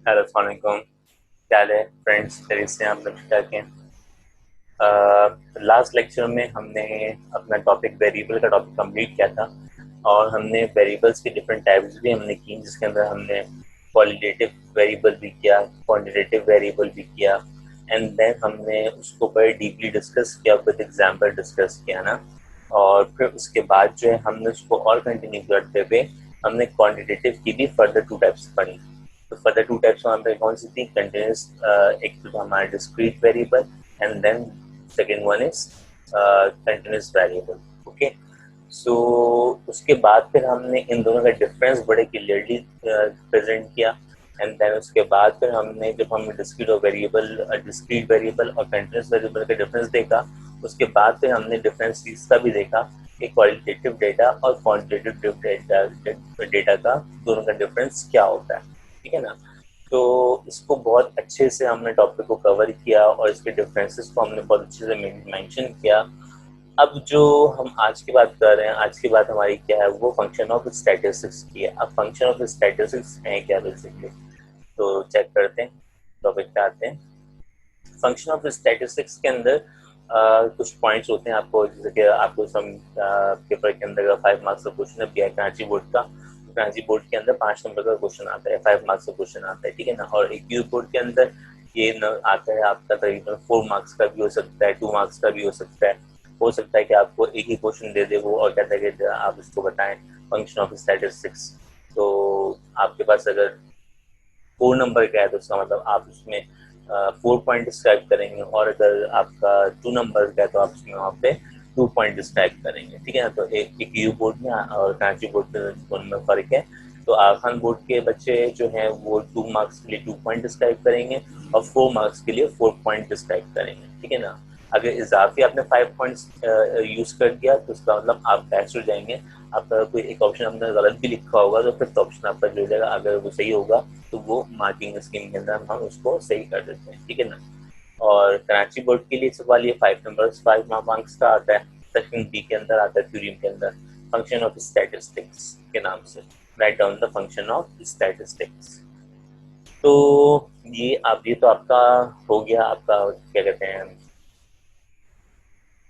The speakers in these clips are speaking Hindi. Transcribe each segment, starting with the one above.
हेलो अस्सलामुअलैकुम। क्या हाल है फ्रेंड्स, खैरियत से हैं आप लोग? ठीक हैं? लास्ट लेक्चर में हमने अपना टॉपिक वेरिएबल का टॉपिक कंप्लीट किया था और हमने वेरिएबल्स की डिफरेंट टाइप्स भी हमने की, जिसके अंदर हमने क्वालिटेटिव वेरिएबल भी किया, क्वांटिटेटिव वेरिएबल भी किया, एंड देन हमने उसको बड़े डीपली डिस्कस किया, विद एग्जांपल डिस्कस किया ना। और फिर उसके बाद जो है हमने उसको और कंटिन्यू करते हुए हमने क्वांटिटेटिव की भी फर्दर टू टाइप्स पढ़ी। तो फर्दर टू टाइप्स वहाँ पे कौन सी थी? कंटिन्यूस, एक तो हमारा discrete variable, and then second one is continuous variable. Okay, so उसके बाद फिर हमने इन दोनों का डिफरेंस बड़े क्लियरली प्रेजेंट किया, एंड देन उसके बाद फिर हमने जब हमने डिस्क्रीट वेरिएबल और कंटिन्यूस वेरिएबल का डिफरेंस देखा, उसके बाद फिर हमने डिफरेंस इसका भी देखा कि क्वालिटेटिव डेटा और क्वांटिटेटिव डेटा का दोनों का डिफरेंस क्या होता है। ठीक है ना? तो इसको बहुत अच्छे से हमने टॉपिक को कवर किया और इसके डिफरेंसेस को हमने बहुत अच्छे से मेंशन किया। अब जो हम आज की बात कर रहे हैं, आज की बात हमारी क्या है, वो फंक्शन ऑफ स्टैटिस्टिक्स की है। अब फंक्शन ऑफ स्टैटिस्टिक्स है क्या बेसिकली, तो चेक करते हैं, टॉपिक पे आते हैं। फंक्शन ऑफ स्टैटिस्टिक्स के अंदर कुछ पॉइंट्स होते हैं आपको, जैसे कि आपको सम पेपर के अंदर 5 मार्क्स का क्वेश्चन दिया है कराची बोर्ड का, तो कराची बोर्ड के अंदर 5 नंबर का क्वेश्चन आता है, 5 मार्क्स का क्वेश्चन आता है। ठीक है ना? और एक यू बोर्ड के अंदर ये आता है आपका तकरीबन 4 मार्क्स का भी हो सकता है, 2 मार्क्स का भी हो सकता है कि आपको एक ही क्वेश्चन दे दे वो और कहता है कि आप इसको बताएं फंक्शन ऑफ स्टैटिस्टिक्स। तो आपके पास अगर 4 नंबर का है तो उसका मतलब आप उसमें 4 पॉइंट डिस्क्राइब करेंगे, और अगर आपका 2 नंबर का है तो आप उसमें वहाँ पे 2 पॉइंट डिस्क्राइब करेंगे। ठीक है ना? तो एक यू बोर्ड में और कराची बोर्ड में फर्क है। तो आखान बोर्ड के बच्चे जो हैं वो 2 मार्क्स के लिए 2 पॉइंट डिस्क्राइब करेंगे और 4 मार्क्स के लिए 4 पॉइंट डिस्क्राइब करेंगे। ठीक है ना? अगर इजाफी आपने 5 पॉइंट्स यूज कर दिया तो उसका मतलब आप बैच हो जाएंगे। आपका कोई एक ऑप्शन आपने गलत भी लिखा होगा तो फिर ऑप्शन आपका जो हो जाएगा, अगर वो सही होगा तो वो मार्किंग स्कीम के अंदर हम उसको सही कर देते हैं। ठीक है ना? और कराची बोर्ड के लिए सवाल ये 5 मार्क्स का आता है। सेक्शन बी के अंदर आता है, थ्योरी के अंदर, फंक्शन ऑफ स्टैटिस्टिक्स के नाम से। Write down the function of statistics. तो ये तो आपका हो गया, आपका क्या कहते हैं,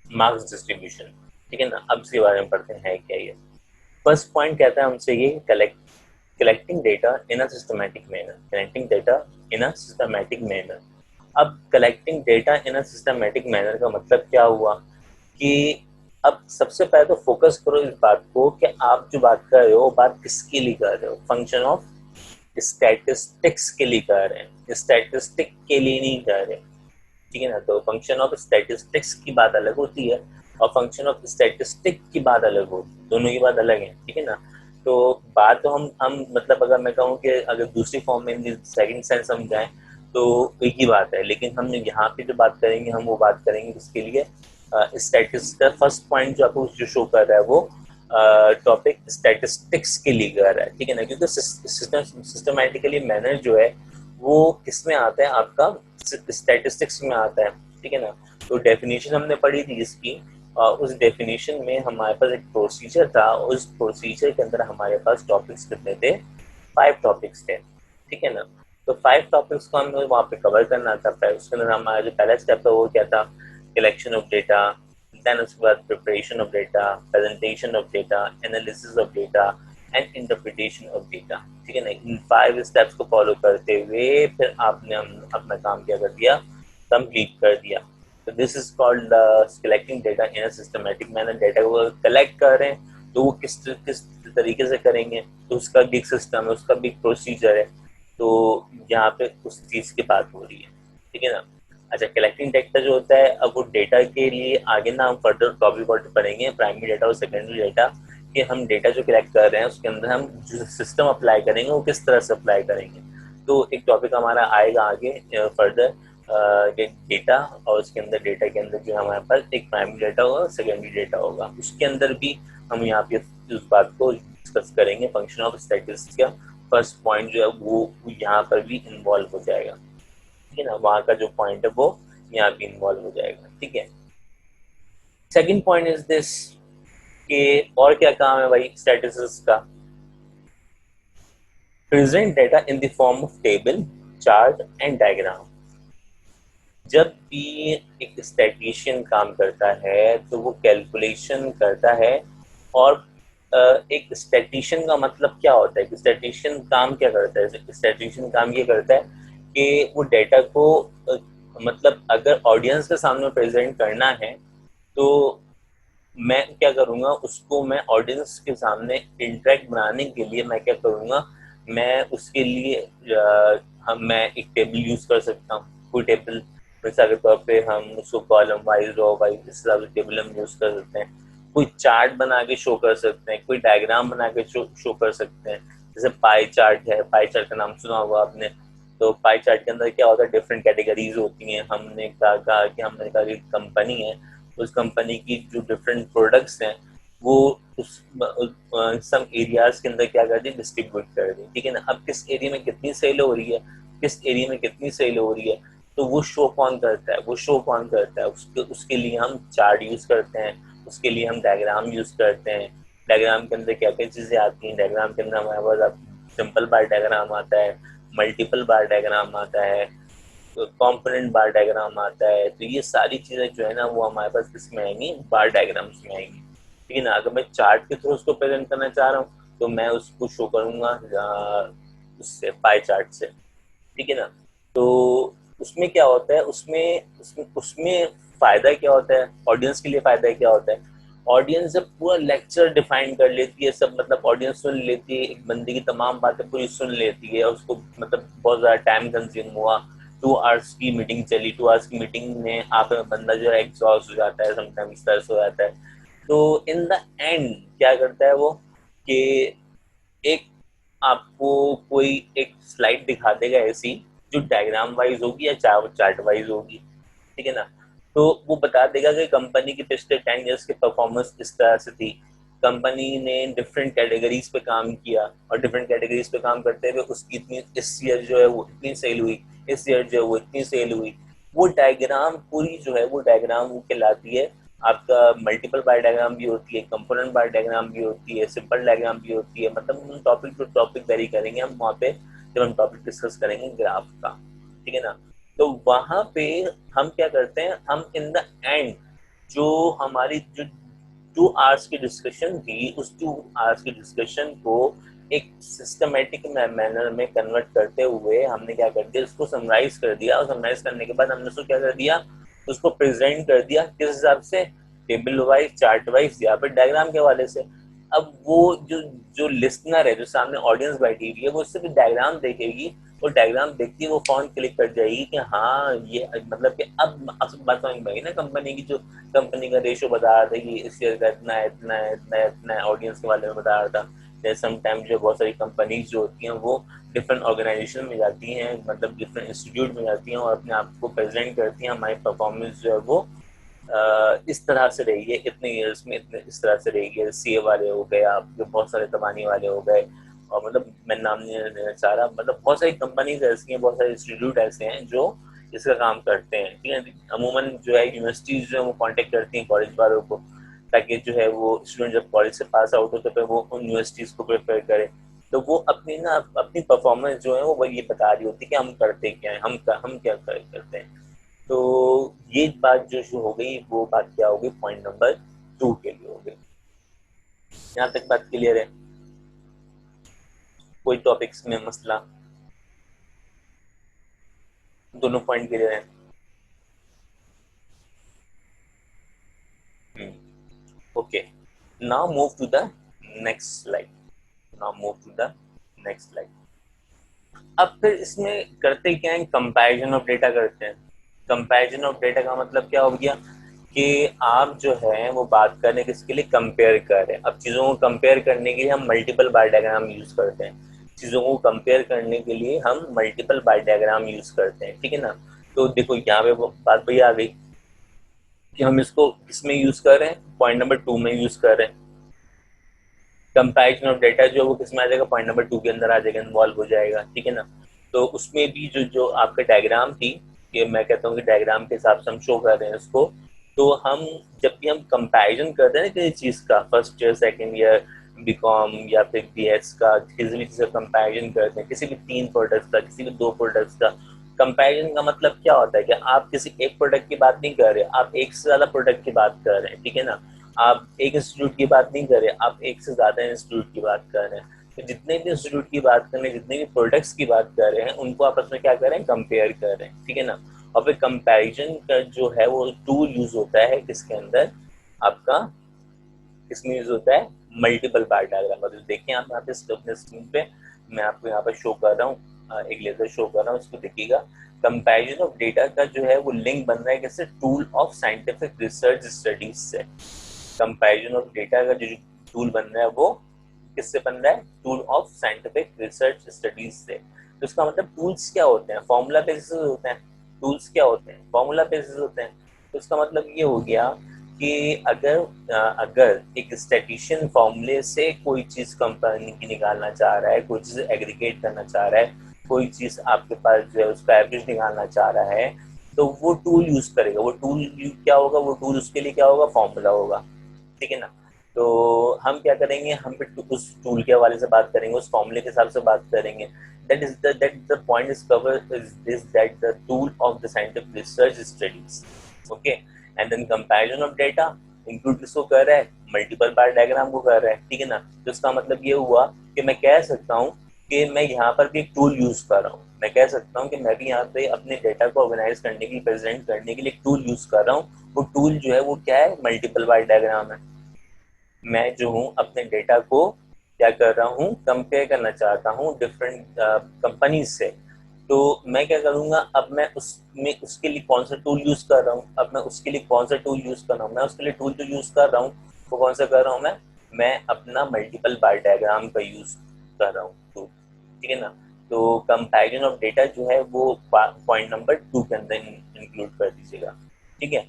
मार्क्स डिस्ट्रीब्यूशन। ठीक है ना? अब इसके बारे में पढ़ते हैं क्या ये। फर्स्ट पॉइंट कहता है हमसे ये collecting data in a systematic manner, collecting data in a systematic manner. अब collecting data in a systematic manner का मतलब क्या हुआ कि अब सबसे पहले तो फोकस करो इस बात को कि आप जो बात कर रहे हो बात किसके लिए कर रहे हो। फंक्शन ऑफ स्टैटिस्टिक्स के लिए कर रहे हैं, स्टैटिस्टिक के लिए नहीं कर रहे। ठीक है ना? तो फंक्शन ऑफ स्टैटिस्टिक्स की बात अलग होती है और फंक्शन ऑफ स्टैटिस्टिक की बात अलग होती है, दोनों की बात अलग है। ठीक है ना? तो बात तो हम मतलब अगर मैं कहूँ कि अगर दूसरी फॉर्म में सेकंड सेंस हम जाएं तो एक ही बात है, लेकिन हम यहाँ पे जो बात करेंगे हम वो बात करेंगे किसके लिए? स्टैटिस्टिक्स। फर्स्ट पॉइंट जो आपको जो शो कर रहा है वो टॉपिक स्टैटिस्टिक्स के लिए कर रहा है। ठीक है ना? क्योंकि सिस्टमैटिकली मैनर जो है वो किस में आता है? आपका स्टैटिस्टिक्स में आता है। ठीक है ना? तो डेफिनेशन हमने पढ़ी थी इसकी, उस डेफिनेशन में हमारे पास एक प्रोसीजर था, उस प्रोसीजर के अंदर हमारे पास टॉपिक्स कितने थे? 5 टॉपिक्स थे। ठीक है ना? तो 5 टॉपिक्स को हमें वहाँ पे कवर करना था। उसके अंदर हमारा जो पहला स्टेप था वो क्या था? कलेक्शन ऑफ डेटा, देन उसके बाद preparation of data, presentation of data, analysis of data and interpretation of data. ठीक है ना? इन 5 स्टेप्स को फॉलो करते हुए फिर आपने अपना काम क्या कर दिया? कंप्लीट कर दिया। तो this is called collecting data in a systematic manner. Data को कलेक्ट कर रहे हैं तो वो किस तरीके से करेंगे, तो उसका भी एक सिस्टम है, उसका भी एक प्रोसीजर है। तो यहाँ पे उस चीज की बात हो रही है। ठीक है ना? अच्छा, कलेक्टिंग डेटा जो होता है, अब वो डेटा के लिए आगे ना हम फर्दर टॉपिक पढ़ेंगे, प्राइमरी डेटा और सेकेंडरी डेटा, कि हम डेटा जो कलेक्ट कर रहे हैं उसके अंदर हम जो सिस्टम अप्लाई करेंगे वो किस तरह से अप्लाई करेंगे। तो एक टॉपिक हमारा आएगा आगे फर्दर डेटा, और उसके अंदर डेटा के अंदर जो हमारे पास एक प्राइमरी डेटा होगा, सेकेंडरी डेटा होगा, उसके अंदर भी हम यहाँ पे उस बात को डिस्कस करेंगे। फंक्शन ऑफ स्टैटिस्टिक्स का फर्स्ट पॉइंट जो है वो यहाँ पर भी इन्वॉल्व हो जाएगा। ठीक है ना? वहाँ का जो पॉइंट है वो यहाँ भी इन्वॉल्व हो जाएगा। ठीक है? सेकेंड पॉइंट इज दिस कि और क्या काम है भाई स्टैटिस्टिक्स का? Present data in the form of table chart and diagram. जब भी एक स्टैटिशियन काम करता है तो वो कैलकुलेशन करता है, और एक स्टैटिशियन का मतलब क्या होता है कि स्टैटिशियन काम क्या करता है? स्टैटिशियन काम ये करता है कि वो डेटा को मतलब अगर ऑडियंस के सामने प्रेजेंट करना है तो मैं क्या करूँगा, उसको मैं ऑडियंस के सामने इंटरेक्ट बनाने के लिए मैं क्या करूँगा, मैं उसके लिए मैं एक टेबल यूज़ कर सकता हूँ। कोई टेबल मिसाल के तौर पे हम उसको कॉलम वाइज रो वाइज इस हिसाब से टेबल हम यूज़ कर सकते हैं। कोई चार्ट बना के शो कर सकते हैं, कोई डायग्राम बना के शो कर सकते हैं। जैसे पाई चार्ट है, पाई चार्ट का नाम सुना होगा आपने। तो पाई चार्ट के अंदर क्या होता है, डिफरेंट कैटेगरीज होती हैं। हमने कहा कि हमने कहा कि कंपनी है, उस कंपनी की जो डिफरेंट प्रोडक्ट्स हैं वो उस सम एरियाज के अंदर क्या कर दी, डिस्ट्रीब्यूट कर दी, ठीक है ना। अब किस एरिया में कितनी सेल हो रही है, किस एरिया में कितनी सेल हो रही है, तो वो शो कौन करता है, वो शो कौन करता है, उसके लिए हम चार्ट यूज करते हैं, उसके लिए हम डायग्राम यूज करते हैं। डायग्राम के अंदर क्या क्या चीजें आती हैं, डायग्राम के अंदर हमारे पास सिंपल बार डायग्राम आता है, मल्टीपल बार डायग्राम आता है, कंपोनेंट बार डायग्राम आता है। तो ये सारी चीजें जो है ना वो हमारे पास किसमें आएंगी, बार डायग्राम्स में आएंगी, ठीक है ना। अगर मैं चार्ट के थ्रू उसको प्रेजेंट करना चाह रहा हूँ तो मैं उसको शो करूंगा उससे पाई चार्ट से, ठीक है ना। तो उसमें क्या होता है, उसमें उसमें उसमें फायदा क्या होता है, ऑडियंस के लिए फायदा क्या होता है। ऑडियंस जब पूरा लेक्चर डिफाइन कर लेती है सब, मतलब ऑडियंस सुन लेती है, एक बंदे की तमाम बातें पूरी सुन लेती है, उसको मतलब बहुत ज़्यादा टाइम कंज्यूम हुआ, 2 आवर्स की मीटिंग चली, 2 आवर्स की मीटिंग में आप बंदा जो है एग्जॉस्ट हो जाता है, समटाइम्स स्ट्रेस हो जाता है। तो इन द एंड क्या करता है वो कि एक आपको कोई एक स्लाइड दिखा देगा ऐसी जो डायग्राम वाइज होगी या चार्ट वाइज होगी, ठीक है ना। तो वो बता देगा कि कंपनी की पिछले 10 ईयर्स की परफॉर्मेंस इस तरह से थी, कंपनी ने डिफरेंट कैटेगरीज पे काम किया, और डिफरेंट कैटेगरीज पे काम करते हुए उसकी इतनी इस ईयर जो है वो इतनी सेल हुई, इस ईयर जो है वो इतनी सेल हुई। वो डायग्राम पूरी जो है वो डायग्राम वो कहलाती है आपका मल्टीपल बार डायग्राम भी होती है, कंपोनेंट बार डायग्राम भी होती है, सिंपल डायग्राम भी होती है। मतलब हम टॉपिक टू टॉपिक वेरी करेंगे हम वहाँ पे जब हम टॉपिक डिस्कस करेंगे ग्राफ का, ठीक है ना। तो वहाँ पे हम क्या करते हैं, हम इन द एंड जो हमारी जो 2 आवर्स की डिस्कशन थी, उस 2 आवर्स की डिस्कशन को एक सिस्टमेटिक मैनर में कन्वर्ट करते हुए हमने क्या कर दिया, उसको समराइज कर दिया, और समराइज करने के बाद हमने उसको क्या कर दिया, उसको प्रेजेंट कर दिया किस हिसाब से, टेबल वाइज, चार्ट वाइज, या फिर डायग्राम के हवाले से। अब वो जो जो लिसनर है, जो सामने ऑडियंस बैठी हुई है, वो सिर्फ डायग्राम देखेगी, और डायग्राम देखती है वो फोन क्लिक कर जाएगी कि हाँ ये मतलब कि अब बात समझ में आई ना। कंपनी की जो कंपनी का रेशो बता रहा था कि इस ईयर का इतना है, इतना है, इतना है, इतना है, ऑडियंस के बारे में बता रहा था। जैसे समटाइम जो बहुत सारी कंपनीज जो होती हैं वो डिफरेंट ऑर्गेनाइजेशन में जाती हैं, मतलब डिफरेंट इंस्टीट्यूट में जाती हैं, और अपने आप को प्रेजेंट करती हैं, हमारी परफॉर्मेंस जो है वो इस तरह से रही है, इतने ईयर्स में इतने इस तरह से रही है। सीए वाले हो गए, आपके बहुत सारे तबानी वाले हो गए, और मतलब मैं नाम नहीं लेना चाह रहा, मतलब बहुत सारी कंपनीज ऐसी हैं, बहुत सारे इंस्टीट्यूट ऐसे हैं जो इसका काम करते हैं, ठीक है। अमूमन जो है यूनिवर्सिटीज जो है वो कांटेक्ट करती हैं कॉलेज वालों को, ताकि जो है वो स्टूडेंट जब कॉलेज से पास आउट हो तो फिर वो उन यूनिवर्सिटीज को प्रेफर करे। तो वो अपनी ना अपनी परफॉर्मेंस जो है वो ये बता रही होती है कि हम करते क्या है, हम क्या करते हैं। तो ये बात जो हो गई, वो बात क्या हो गई, पॉइंट नंबर 2 के लिए हो गई। यहाँ तक बात क्लियर है? कोई टॉपिक्स में मसला? दोनों पॉइंट क्लियर है? Okay, now move to the next slide. Now move to the next slide. अब फिर इसमें करते क्या है, कंपैरिजन ऑफ डेटा करते हैं। कंपैरिजन ऑफ डेटा का मतलब क्या हो गया कि आप जो है वो बात करें किसके लिए, कंपेयर कर रहे हैं। अब चीज़ों को कंपेयर करने के लिए हम मल्टीपल बार डायग्राम यूज करते हैं, चीज़ों को कंपेयर करने के लिए हम मल्टीपल बार डायग्राम यूज करते हैं, ठीक है ना। तो देखो यहाँ पे वो बात भैया आ गई कि हम इसको किसमें यूज कर रहे हैं, पॉइंट नंबर 2 में यूज कर रहे हैं। कंपैरिजन ऑफ डेटा जो वो किसमें आ जाएगा, पॉइंट नंबर 2 के अंदर आ जाएगा, इन्वॉल्व हो जाएगा, ठीक है ना। तो उसमें भी जो जो आपका डायग्राम थी, कि मैं कहता हूँ कि डायग्राम के हिसाब से हम शो कर रहे हैं उसको। तो हम जब भी हम कंपैरिजन करते हैं ना किसी चीज़ का, first year, second year, BCom या फिर बीएस का किसी भी चीज़ का कंपैरिजन करते हैं, किसी भी 3 प्रोडक्ट्स का, किसी भी 2 प्रोडक्ट्स का कंपैरिजन का मतलब क्या होता है कि आप किसी एक प्रोडक्ट की बात नहीं कर रहे, आप एक से ज़्यादा प्रोडक्ट की बात कर रहे हैं, ठीक है ना। आप एक इंस्टीट्यूट की बात नहीं कर रहे, आप एक से ज़्यादा इंस्टीट्यूट की बात कर रहे हैं। तो जितने भी इंस्टीट्यूट की बात कर रहे हैं, जितने भी प्रोडक्ट्स की बात कर रहे हैं, उनको आपस में क्या कर रहे हैं, कंपेयर कर रहे हैं, ठीक है ना। और फिर कंपैरिजन का जो है वो टूल यूज होता है किसके अंदर, आपका किसमें यूज होता है, मल्टीपल बार डायग्राम। मतलब देखें आप यहाँ पे अपने स्क्रीन पे, मैं आपको यहाँ पर शो कर रहा हूँ, एक लेजर शो कर रहा हूँ, इसको देखिएगा। कंपैरिजन ऑफ डेटा का जो है वो लिंक बन रहा है कैसे, tool of scientific research studies से। कंपैरिजन ऑफ डेटा का जो टूल बन रहा है वो किससे बन रहा है, tool of scientific research studies से। तो इसका मतलब टूल्स क्या होते हैं, फॉर्मूला बेसिस होते हैं। टूल्स क्या होते हैं, फॉर्मूला बेसिस होते हैं। तो इसका मतलब ये हो गया कि अगर एक स्टैटिशियन फॉर्मूले से कोई चीज कंपनी की निकालना चाह रहा है, कोई चीज एग्रीगेट करना चाह रहा है, कोई चीज आपके पास जो है उसका एवरेज निकालना चाह रहा है, तो वो टूल यूज करेगा। वो टूल क्या होगा, वो टूल उसके लिए क्या होगा, फॉर्मूला होगा, ठीक है ना। तो हम क्या करेंगे, हम फिर उस टूल के हवाले से बात करेंगे, उस फॉर्मूले के हिसाब से बात करेंगे। that the point is covered is this, that the tool of the scientific research studies, okay। and then comparison of data include किसको कर रहा है, मल्टीपल बार डायग्राम को कर रहा है, ठीक है ना। तो इसका मतलब ये हुआ कि मैं कह सकता हूँ कि मैं यहाँ पर भी एक टूल यूज कर रहा हूँ। मैं कह सकता हूँ कि मैं भी यहाँ पे अपने डेटा को ऑर्गेनाइज करने के लिए, प्रेजेंट करने के लिए एक टूल यूज कर रहा हूँ। वो टूल जो है वो क्या है, मल्टीपल बार डायग्राम है। मैं जो हूँ अपने डेटा को क्या कर रहा हूँ, कंपेयर करना चाहता हूँ डिफरेंट कंपनीज से। तो मैं क्या करूंगा, अब मैं उसमें उसके लिए कौन सा टूल यूज कर रहा हूँ, अब मैं उसके लिए कौन सा टूल यूज कर रहा हूँ, मैं उसके लिए टूल जो यूज कर रहा हूँ वो कौन सा कर रहा हूँ, मैं अपना मल्टीपल बार डायग्राम का यूज कर रहा हूँ टूल, ठीक है ना। तो कंपैरिजन ऑफ डेटा जो है वो पॉइंट नंबर 2 के अंदर इंक्लूड कर दीजिएगा, ठीक है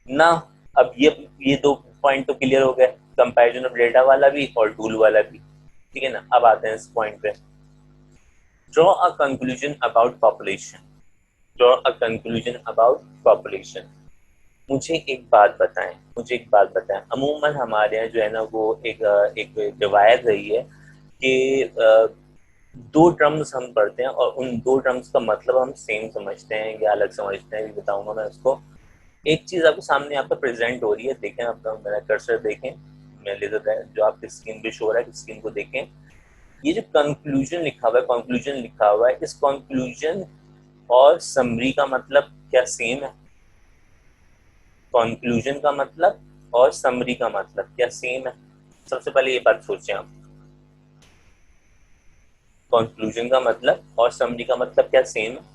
ना। अब ये 2 पॉइंट तो क्लियर हो गए, कंपैरिजन ऑफ डेटा वाला भी और टूल वाला भी, ठीक है ना। अब आते हैं इस पॉइंट पे, draw a conclusion about population. Draw a conclusion about population. मुझे एक बात बताएं, मुझे एक बात बताएं, अमूमन हमारे यहाँ जो है ना वो एक रिवायत रही है कि 2 टर्म्स हम पढ़ते हैं और उन 2 टर्म्स का मतलब हम सेम समझते हैं या अलग समझते हैं, बताऊंगा मैं उसको। एक चीज आपके सामने यहाँ पे प्रेजेंट हो रही है, देखें आप, मेरा कर्सर देखें, मैं लेजर जो आपकी स्क्रीन पे शो हो रहा है, स्क्रीन को देखें। ये जो कंक्लूजन लिखा हुआ है, कंक्लूजन लिखा हुआ है, इस कंक्लूजन और समरी का मतलब क्या सेम है? कंक्लूजन का मतलब और समरी का मतलब क्या सेम है? सबसे पहले ये बात सोचें आप, कंक्लूजन का मतलब और समरी का मतलब क्या सेम है?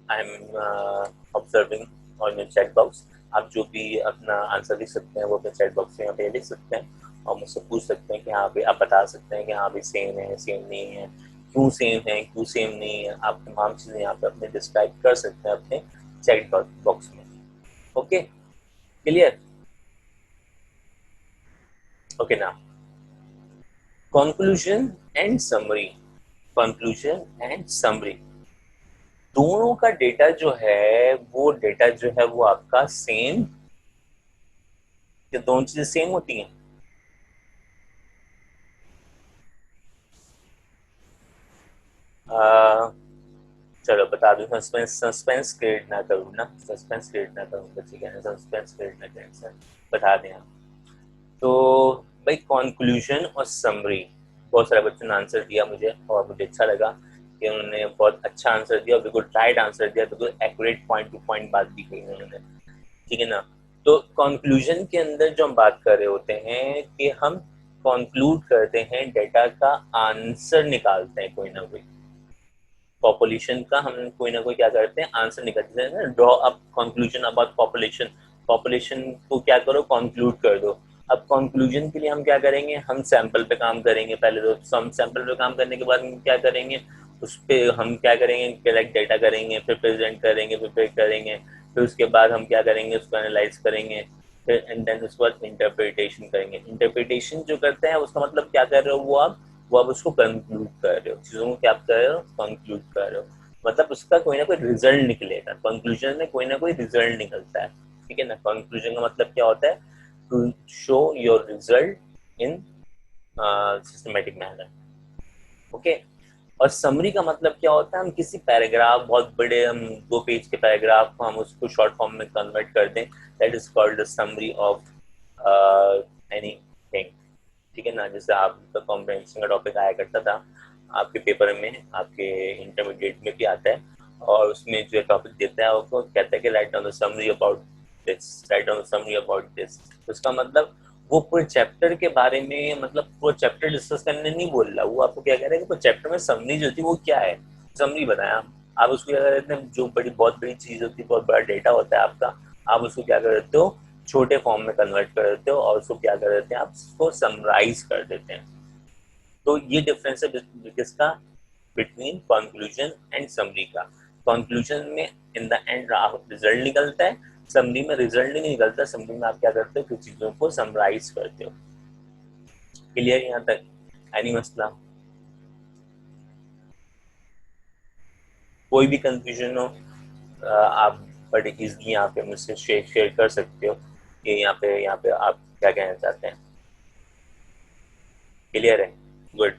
I am observing on your chat box. आप जो भी अपना आंसर लिख सकते हैं वो अपने चैट बॉक्स में यहाँ पे लिख सकते हैं और मुझसे पूछ सकते हैं कि हाँ भाई, आप बता सकते हैं कि हाँ भाई सेम है, सेम नहीं है, क्यों सेम है, क्यों सेम नहीं है। आप तमाम चीज़ें यहाँ पे अपने डिस्क्राइब कर सकते हैं अपने चैट बॉक्स में, ओके, क्लियर, ओके ना। Conclusion and summary, conclusion and summary, दोनों का डेटा जो है वो डेटा जो है वो आपका सेम, ये दोनों चीजें सेम होती हैं। आ, चलो बता दूं, सस्पेंस सस्पेंस क्रिएट ना करूँ ना, सस्पेंस क्रिएट ना करूँ, बच्चे कहने सस्पेंस क्रिएट ना करें सर, बता दें आप। तो भाई कंक्लूजन और समरी, बहुत सारे बच्चों ने आंसर दिया मुझे और मुझे अच्छा लगा कि उन्होंने बहुत अच्छा आंसर दिया, बिल्कुल राइट आंसर दिया, बिल्कुल एक्यूरेट पॉइंट टू पॉइंट बात भी कही उन्होंने, ठीक है ना। तो कंक्लूजन के अंदर जो हम बात कर रहे होते हैं कि हम कंक्लूड करते हैं, डेटा का आंसर निकालते हैं कोई ना कोई, पॉपुलेशन का हम कोई ना कोई क्या करते हैं, आंसर निकालते हैं ना, draw up conclusion about population. Population को क्या करो, कंक्लूड कर दो। अब कंक्लूजन के लिए हम क्या करेंगे, हम सैंपल पे काम करेंगे पहले। तो हम सैंपल पे काम करने के बाद हम क्या करेंगे, उस पर हम क्या करेंगे, कलेक्ट डेटा करेंगे, फिर प्रेजेंट करेंगे, फिर प्रेजेंट करेंगे, फिर उसके बाद हम क्या करेंगे, उसको एनालाइज करेंगे, फिर एंड देन उसके बाद इंटरप्रिटेशन करेंगे। इंटरप्रिटेशन जो करते हैं उसका मतलब क्या कर रहे हो वो आप, वो आप उसको कंक्लूड कर रहे हो, चीजों को क्या आप कर रहे हो, कंक्लूड कर रहे हो, मतलब उसका कोई ना कोई रिजल्ट निकलेगा, कंक्लूजन में कोई ना कोई रिजल्ट निकलता है, ठीक है ना। कंक्लूजन का मतलब क्या होता है, to show your result in systematic manner, okay. और समरी का मतलब क्या होता है, हम किसी पैराग्राफ, बहुत बड़े हम 2 पेज के पैराग्राफ को हम उसको शॉर्ट फॉर्म में कन्वर्ट कर दें, that is called the summary of anything, ठीक है ना। जैसे आपका कॉम्प्रिहेंशन का टॉपिक आया करता था आपके पेपर में, आपके इंटरमीडिएट में भी आता है, और उसमें जो टॉपिक देता है वो कहता है कि write down the summary about this, write down the summary about this. उसका मतलब वो पूरे चैप्टर के बारे में, मतलब पूरा चैप्टर डिस्कस करने नहीं बोल रहा, वो आपको क्या कह रहा है कि पूरे चैप्टर में समरी जो थी वो क्या है, समरी बताया। आप उसको क्या करते हैं, जो बहुत बड़ी चीज होती है, बहुत बड़ा डेटा होता है आपका, आप उसको क्या करते हो, छोटे फॉर्म में कन्वर्ट कर देते हो और उसको क्या कर देते हैं, आप उसको समराइज कर देते हैं। तो ये डिफरेंस है किसका, बिटवीन कंक्लूजन एंड समरी का। कंक्लूजन में इन द एंड रिजल्ट निकलता है, समरी में रिजल्ट नहीं निकलता, समरी में आप क्या करते हो, कुछ चीजों को समराइज करते हो। क्लियर यहाँ तक, एनी मसला, कोई भी कंफ्यूजन हो आप बड़े इजली यहाँ पे मुझसे शेयर कर सकते हो कि यहाँ पे आप क्या कहना चाहते हैं। क्लियर है, good,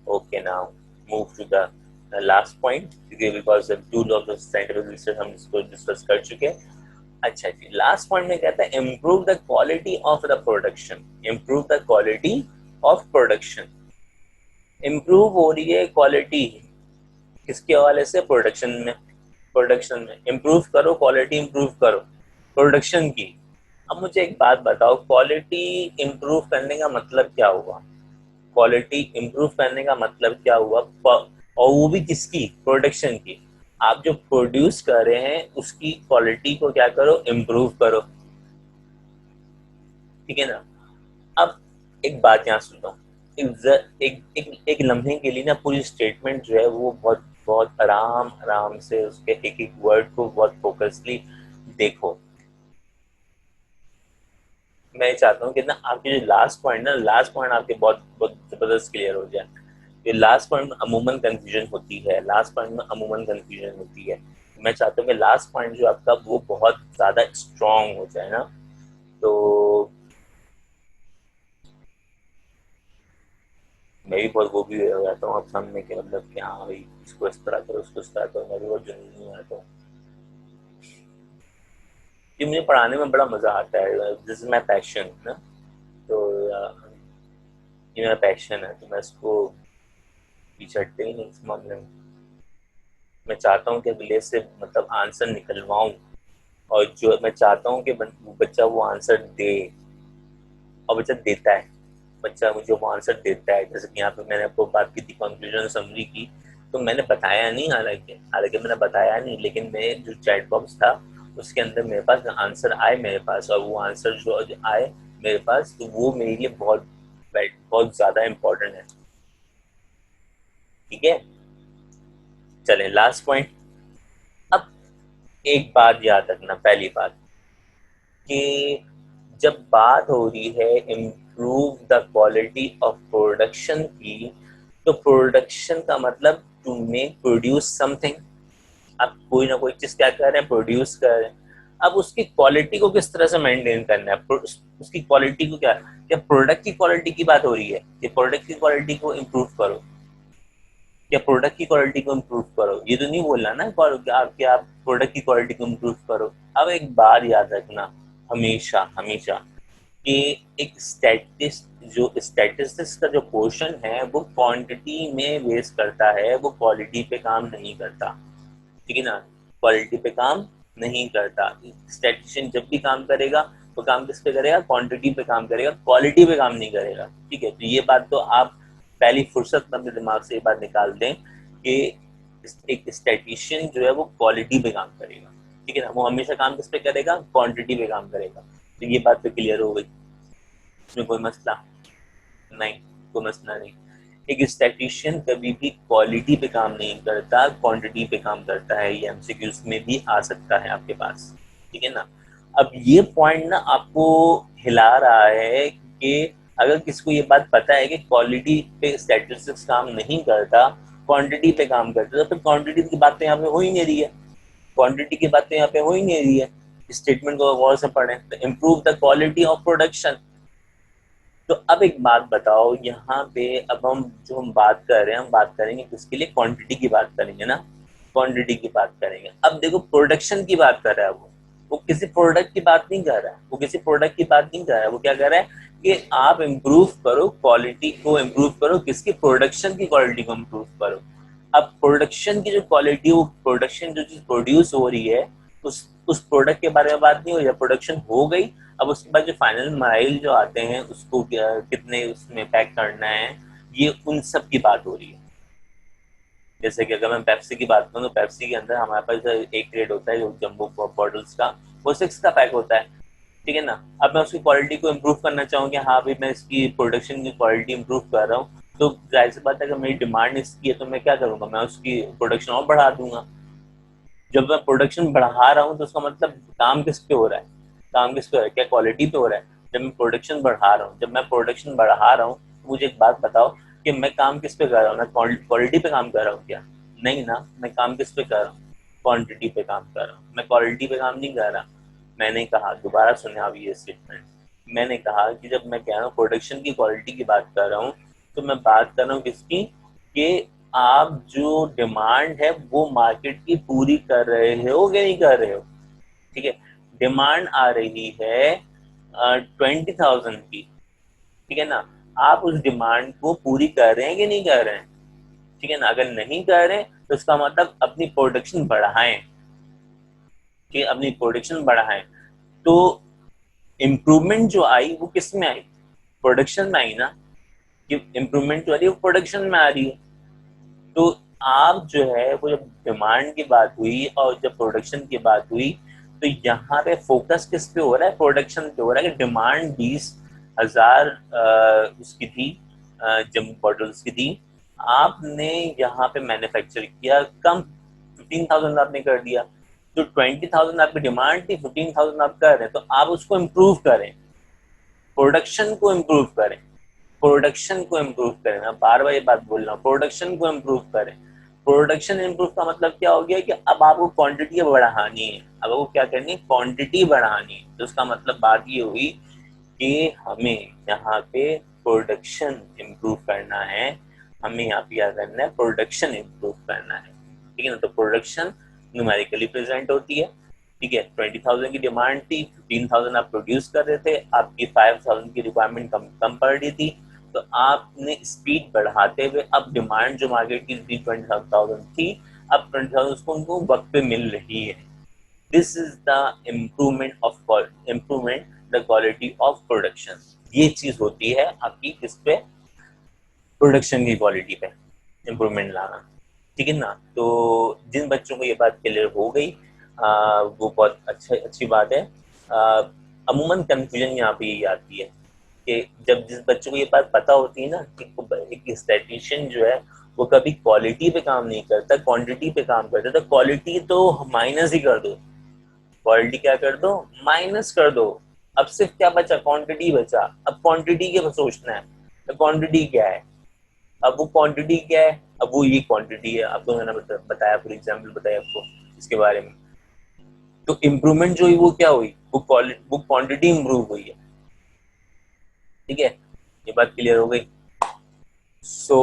okay. Now move to the last point, because tool of the scientific research हम इसको डिस्कस कर चुके हैं। अच्छा जी, लास्ट पॉइंट में कहता है improve the quality of the production, improve the quality of production. Improve हो रही है क्वालिटी किसके हवाले से, प्रोडक्शन में, प्रोडक्शन में इम्प्रूव करो, क्वालिटी इम्प्रूव करो प्रोडक्शन की। अब मुझे एक बात बताओ, क्वालिटी इम्प्रूव करने का मतलब क्या हुआ, क्वालिटी इम्प्रूव करने का मतलब क्या हुआ, और वो भी किसकी, प्रोडक्शन की। आप जो प्रोड्यूस कर रहे हैं उसकी क्वालिटी को क्या करो, इम्प्रूव करो, ठीक है ना। अब एक बात यहाँ सुनो, एक लम्हे के लिए ना पूरी स्टेटमेंट जो है वो बहुत बहुत आराम आराम से उसके एक एक वर्ड को बहुत फोकसली देखो। मैं चाहता हूँ कि ना आपके जो लास्ट पॉइंट ना, लास्ट पॉइंट आपके बहुत बहुत जबरदस्त क्लियर हो जाए। ये लास्ट पॉइंट में अमूमन कंफ्यूजन होती है, लास्ट पॉइंट में अमूमन कंफ्यूजन होती है। मैं चाहता हूँ कि लास्ट पॉइंट जो आपका वो बहुत ज्यादा स्ट्रांग हो जाए ना। तो मैं भी बहुत वो भी हो जाता हूँ अब सामने के, मतलब कि हाँ भाई इसको इस तरह करो, उसको इस तरह करो, मैं भी बहुत जुनूनी हो जाता हूँ। ये मुझे पढ़ाने में बड़ा मजा आता है, दिस इज माई पैशन ना। तो ये मेरा पैशन है, तो मैं इसको पीछे हटते ही नहीं इस मामले में। मैं चाहता हूँ कि विलेज से मतलब आंसर निकलवाऊं, और जो मैं चाहता हूँ कि बच्चा वो आंसर दे, और बच्चा देता है, बच्चा मुझे वो आंसर देता है। जैसे कि यहाँ पे मैंने आपको बात की थी कंक्लूजन समरी की, तो मैंने बताया नहीं, हालांकि हालांकि मैंने बताया नहीं, लेकिन मैं जो चैट बॉक्स था उसके अंदर मेरे पास आंसर आए मेरे पास, और वो आंसर जो आए मेरे पास, तो वो मेरे लिए बहुत बहुत ज्यादा इम्पोर्टेंट है, ठीक है। चले लास्ट पॉइंट। अब एक बात याद रखना, पहली बात कि जब बात हो रही है improve the quality of production की, तो प्रोडक्शन का मतलब टू मेक प्रोड्यूस समथिंग। आप कोई ना कोई चीज क्या कर रहे हैं, प्रोड्यूस कर रहे हैं। अब उसकी क्वालिटी को किस तरह से मेंटेन करना है, उसकी क्वालिटी को क्या क्या प्रोडक्ट की क्वालिटी की बात हो रही है कि प्रोडक्ट की क्वालिटी को इम्प्रूव करो, या प्रोडक्ट की क्वालिटी को इम्प्रूव करो, ये तो नहीं बोलना ना कि आप प्रोडक्ट की क्वालिटी को इम्प्रूव करो। अब एक बात याद रखना, हमेशा हमेशा कि एक स्टैटिस्टिक्स का जो पोर्शन है वो क्वांटिटी में बेस करता है, वो क्वालिटी पे काम नहीं करता, ठीक है ना। क्वालिटी पे काम नहीं करता। स्टैटिस्टिशियन जब भी काम करेगा वो काम किस पे करेगा, क्वांटिटी पे काम करेगा, क्वालिटी पे काम नहीं करेगा, ठीक है। तो ये बात तो आप पहली फुर्सत में अपने दिमाग से ये बात निकाल दें कि एक स्टैटिशियन जो है वो क्वालिटी पे काम करेगा, ठीक है ना। वो हमेशा काम किस पे करेगा, क्वांटिटी पे काम करेगा। तो ये बात तो क्लियर हो गई, इसमें कोई मसला नहीं, कोई मसला नहीं। एक स्टैटिशियन कभी भी क्वालिटी पे काम नहीं करता, क्वांटिटी पे काम करता है। ये एमसीक्यूज में भी आ सकता है आपके पास, ठीक है ना। अब ये पॉइंट ना आपको हिला रहा है कि अगर किसी को ये बात पता है कि क्वालिटी पे स्टैटिस्टिक्स काम नहीं करता, क्वांटिटी पे काम करता, तो फिर क्वांटिटी की बातें यहाँ पे हो ही नहीं रही है, क्वांटिटी की बातें यहाँ पे हो ही नहीं रही है। स्टेटमेंट को गौर से पढ़ें, तो improve the quality of production. तो अब एक बात बताओ, यहाँ पे अब हम बात कर रहे हैं, हम बात करेंगे किसके लिए, क्वांटिटी की बात करेंगे ना, क्वांटिटी की बात करेंगे। अब देखो प्रोडक्शन की बात कर रहा है वो किसी प्रोडक्ट की बात नहीं कर रहा है, वो किसी प्रोडक्ट की बात नहीं कर रहा है, वो क्या कर रहा है कि आप इम्प्रूव करो क्वालिटी को, इम्प्रूव करो किसकी, प्रोडक्शन की क्वालिटी को इम्प्रूव करो। अब प्रोडक्शन की जो क्वालिटी, वो प्रोडक्शन जो चीज प्रोड्यूस हो रही है, उस प्रोडक्ट के बारे में बात नहीं हो रही है, प्रोडक्शन हो गई। अब उसके बाद जो फाइनल माइल जो आते हैं, उसको कितने उसमें पैक करना है, ये उन सब की बात हो रही है। जैसे कि अगर मैं पेप्सी की बात करूँ, तो पेप्सी के अंदर हमारे पास एक क्रेट होता है जो जंबो बॉटल्स का, वो 6 का पैक होता है, ठीक है ना। अब मैं उसकी क्वालिटी को इम्प्रूव करना चाहूँ कि हाँ भाई मैं इसकी प्रोडक्शन की क्वालिटी इम्प्रूव कर रहा हूँ, तो जाहिर सी बात है, अगर मेरी डिमांड इसकी है तो मैं क्या करूँगा, मैं उसकी प्रोडक्शन और बढ़ा दूंगा। जब मैं प्रोडक्शन बढ़ा रहा हूँ तो उसका मतलब काम किस पे हो रहा है, काम किस पे हो रहा है, क्या क्वालिटी पे हो रहा है। जब मैं प्रोडक्शन बढ़ा रहा हूँ, जब मैं प्रोडक्शन बढ़ा रहा हूँ, तो मुझे एक बात बताओ कि मैं काम किस पे कर रहा हूँ, मैं क्वालिटी पे काम कर रहा हूँ क्या, नहीं ना, मैं काम किस पे कर रहा हूँ, क्वांटिटी पे काम कर रहा हूँ, मैं क्वालिटी पे काम नहीं कर रहा। मैंने कहा, दोबारा सुने आप ये स्टेटमेंट, मैंने कहा कि जब मैं कह रहा हूँ प्रोडक्शन की क्वालिटी की बात कर रहा हूँ, तो मैं बात कर रहा हूँ किसकी, कि आप जो डिमांड है वो मार्केट की पूरी कर रहे हो कि नहीं कर रहे हो, ठीक है। डिमांड आ रही है 20,000 की, ठीक है ना, आप उस डिमांड को पूरी कर रहे हैं कि नहीं कर रहे हैं, ठीक है ना। अगर नहीं कर रहे हैं तो इसका मतलब अपनी प्रोडक्शन बढ़ाएं, कि अपनी प्रोडक्शन बढ़ाएं। तो इम्प्रूवमेंट जो आई वो किस में आई, प्रोडक्शन में आई ना, कि इम्प्रूवमेंट जो आ रही है वो प्रोडक्शन में आ रही है। तो आप जो है वो जब डिमांड की बात हुई और जब प्रोडक्शन की बात हुई, तो यहाँ पे फोकस किस पे हो रहा है, प्रोडक्शन पे हो रहा है। कि डिमांड 20,000 उसकी थी, जम बॉटल्स की थी, आपने यहाँ पे मैन्युफैक्चर किया कम, 15,000 आपने कर दिया। जो 20,000 आपकी डिमांड थी, 15,000 आप कर रहे हैं, तो आप उसको इम्प्रूव करें, प्रोडक्शन को इम्प्रूव करें, प्रोडक्शन को इम्प्रूव करें। मैं बार बार ये बात बोल रहा हूँ, प्रोडक्शन को इम्प्रूव करें। प्रोडक्शन इम्प्रूव का मतलब क्या हो गया कि अब आपको क्वांटिटी बढ़ानी है, अब आपको क्या करनी है, क्वांटिटी बढ़ानी है। तो उसका मतलब बात ये हुई कि हमें यहाँ पे प्रोडक्शन इम्प्रूव करना है, हमें यहाँ पे क्या करना है, प्रोडक्शन इम्प्रूव करना है, ठीक है ना। तो प्रोडक्शन न्यूमेरिकली प्रेजेंट होती है, ठीक है। 20,000 की डिमांड थी, 15,000 आप प्रोड्यूस कर रहे थे, आपकी 5,000 की रिक्वायरमेंट कम पड़ रही थी, तो आपने स्पीड बढ़ाते हुए अब डिमांड जो मार्केट की थी 20,000 थी, अब 20,000 उसको उनको वक्त पे मिल रही है। This is the improvement the quality of production. ये चीज होती है आपकी किस पे, प्रोडक्शन की क्वालिटी पे इम्प्रूवमेंट लाना, ठीक है ना। तो जिन बच्चों को ये बात क्लियर हो गई, वो बहुत अच्छी बात है। अमूमन कंफ्यूजन यहाँ पे यही आती है कि जब जिस बच्चों को ये बात पता होती है ना कि एक स्टैटिशियन जो है वो कभी क्वालिटी पे काम नहीं करता, क्वांटिटी पे काम करता, तो क्वालिटी तो माइनस ही कर दो, क्वालिटी क्या कर दो, माइनस कर दो। अब सिर्फ क्या बचा, क्वांटिटी बचा। अब क्वांटिटी के सोचना है, तो क्वांटिटी क्या है, अब वो क्वांटिटी क्या है, अब वो ये क्वांटिटी है, आपको मैंने बताया, फॉर एग्जाम्पल बताया आपको इसके बारे में। तो इम्प्रूवमेंट जो हुई वो क्या हुई, वो क्वांटिटी इम्प्रूव हुई है, ठीक है। ये बात क्लियर हो गई। सो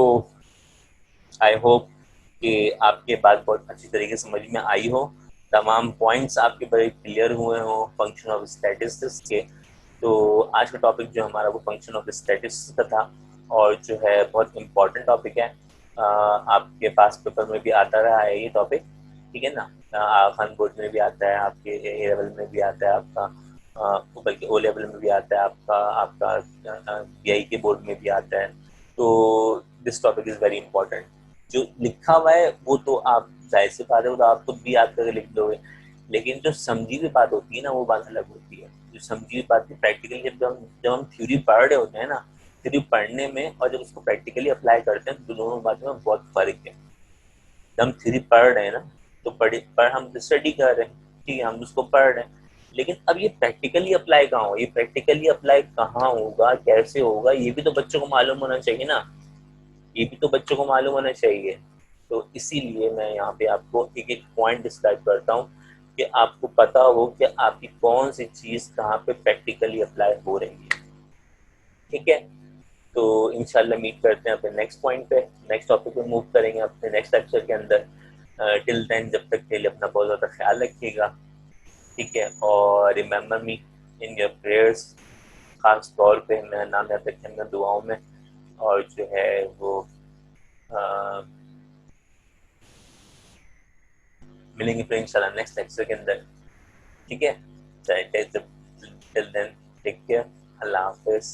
आई होप कि आपके बात बहुत अच्छी तरीके से समझ में आई हो, तमाम पॉइंट्स आपके बड़े क्लियर हुए हो फंक्शन ऑफ स्टैटिस्टिक्स के। तो आज का टॉपिक जो हमारा वो फंक्शन ऑफ स्टैटिस्टिक्स का था, और जो है बहुत इम्पोर्टेंट टॉपिक है। आपके पास पेपर में भी आता रहा है ये टॉपिक, ठीक है ना। खान बोर्ड में भी आता है, आपके ए लेवल में भी आता है आपका, बल्कि ओ लेवल में भी आता है आपका, आपका बीआई के बोर्ड में भी आता है। तो this topic is very important. जो लिखा हुआ है वो तो आप, जाहिर सी बात है, वो तो आप खुद भी याद करके लिख दोगे, लेकिन जो समझी हुई बात होती है ना, वो बात अलग होती है। जो समझी हुई बात की प्रैक्टिकली जब हम थ्योरी पढ़ रहे होते हैं ना, थ्योरी पढ़ने में और जब उसको प्रैक्टिकली अप्लाई करते हैं, तो दोनों बातों में बहुत फर्क है। जब हम थ्योरी पढ़ रहे हैं ना, तो पढ़ हम स्टडी कर रहे हैं, ठीक है, हम उसको पढ़ रहे हैं, लेकिन अब ये प्रैक्टिकली अप्लाई कहाँ हो, ये प्रैक्टिकली अप्लाई कहाँ होगा, कैसे होगा, ये भी तो बच्चों को मालूम होना चाहिए ना, ये भी तो बच्चों को मालूम होना चाहिए। तो इसीलिए मैं यहाँ पे आपको एक एक पॉइंट डिस्क्राइब करता हूँ कि आपको पता हो कि आपकी कौन सी चीज़ कहाँ पे प्रैक्टिकली अप्लाई हो रही है। ठीक है, तो इंशाल्लाह मीट करते हैं अपने नेक्स्ट पॉइंट पे, नेक्स्ट टॉपिक पे मूव करेंगे अपने नेक्स्ट लेक्चर के अंदर। टिल देन, जब तक के लिए अपना बहुत ज़्यादा ख्याल रखिएगा। ठीक है, और remember me in your prayers, खास तौर पे मेरा नाम याद रखेंगे दुआओं में। और जो है वो मिलेंगे फिर इंशाल्लाह नेक्स्ट लेक्चर के अंदर। ठीक है, टिल देन टेक केयर, अल्लाह हाफिज।